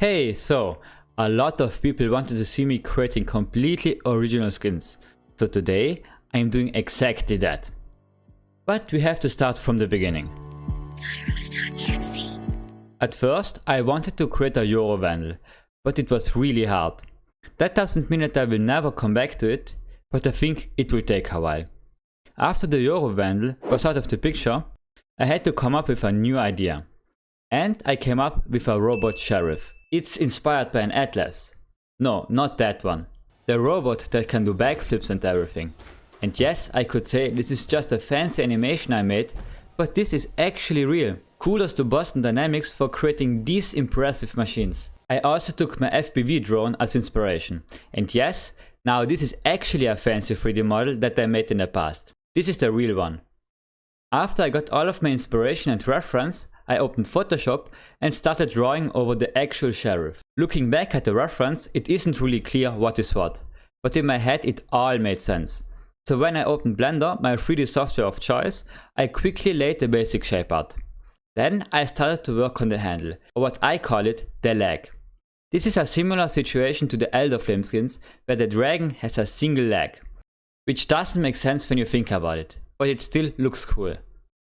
Hey, so a lot of people wanted to see me creating completely original skins. So today I'm doing exactly that. But we have to start from the beginning. Thyros.exe. At first I wanted to create a Euro vandal, but it was really hard. That doesn't mean that I will never come back to it, but I think it will take a while. After the Euro vandal was out of the picture, I had to come up with a new idea. And I came up with a robot sheriff. It's inspired by an atlas. No, not that one. The robot that can do backflips and everything. And yes, I could say this is just a fancy animation I made, but this is actually real. Kudos to Bosten Dynamics for creating these impressive machines. I also took my FPV drone as inspiration. And yes, now this is actually a fancy 3D model that I made in the past. This is the real one. After I got all of my inspiration and reference, I opened Photoshop and started drawing over the actual sheriff. Looking back at the reference, it isn't really clear what is what, but in my head it all made sense. So when I opened Blender, my 3D software of choice, I quickly laid the basic shape out. Then I started to work on the handle, or what I call it, the leg. This is a similar situation to the Elder Flame skins, where the dragon has a single leg, which doesn't make sense when you think about it, but it still looks cool.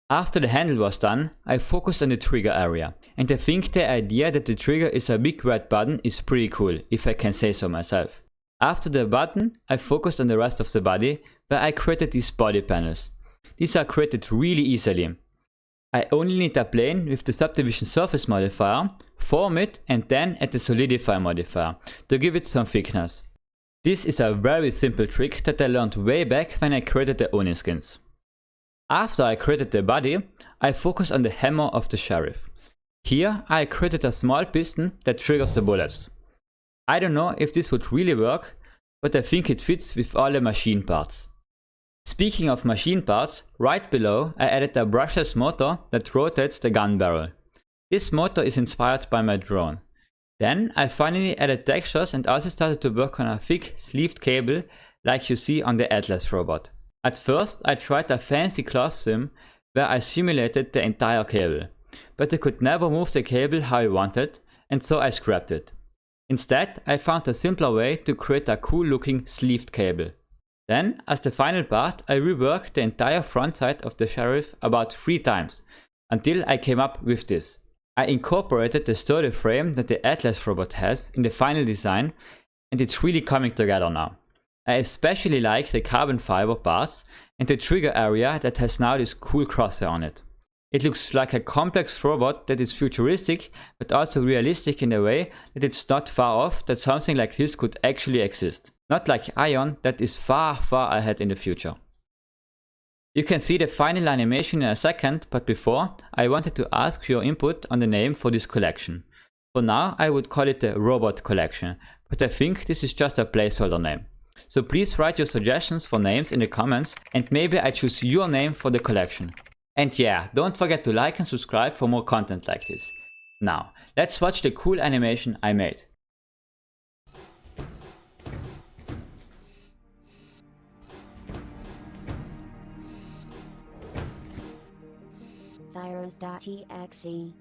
After the handle was done, I focused on the trigger area, and I think the idea that the trigger is a big red button is pretty cool, if I can say so myself. After the button, I focused on the rest of the body, where I created these body panels. These are created really easily. I only need a plane with the subdivision surface modifier, form it, and then add the solidify modifier to give it some thickness. This is a very simple trick that I learned way back when I created the Oni skins. After I created the body, I focused on the hammer of the sheriff. Here I created a small piston that triggers the bullets. I don't know if this would really work, but I think it fits with all the machine parts. Speaking of machine parts, right below I added a brushless motor that rotates the gun barrel. This motor is inspired by my drone. Then I finally added textures and also started to work on a thick sleeved cable like you see on the Atlas robot. At first I tried a fancy cloth sim where I simulated the entire cable, but I could never move the cable how I wanted, and so I scrapped it. Instead I found a simpler way to create a cool looking sleeved cable. Then, as the final part, I reworked the entire front side of the sheriff about 3 times, until I came up with this. I incorporated the sturdy frame that the Atlas robot has in the final design, and it's really coming together now. I especially like the carbon fiber parts and the trigger area that has now this cool crosshair on it. It looks like a complex robot that is futuristic but also realistic in a way that it's not far off that something like this could actually exist. Not like Ion that is far ahead in the future. You can see the final animation in a second, but before I wanted to ask your input on the name for this collection. For now I would call it the Robot Collection, but I think this is just a placeholder name. So please write your suggestions for names in the comments and maybe I choose your name for the collection. And yeah, don't forget to like and subscribe for more content like this. Now, let's watch the cool animation I made. Thyros.exe.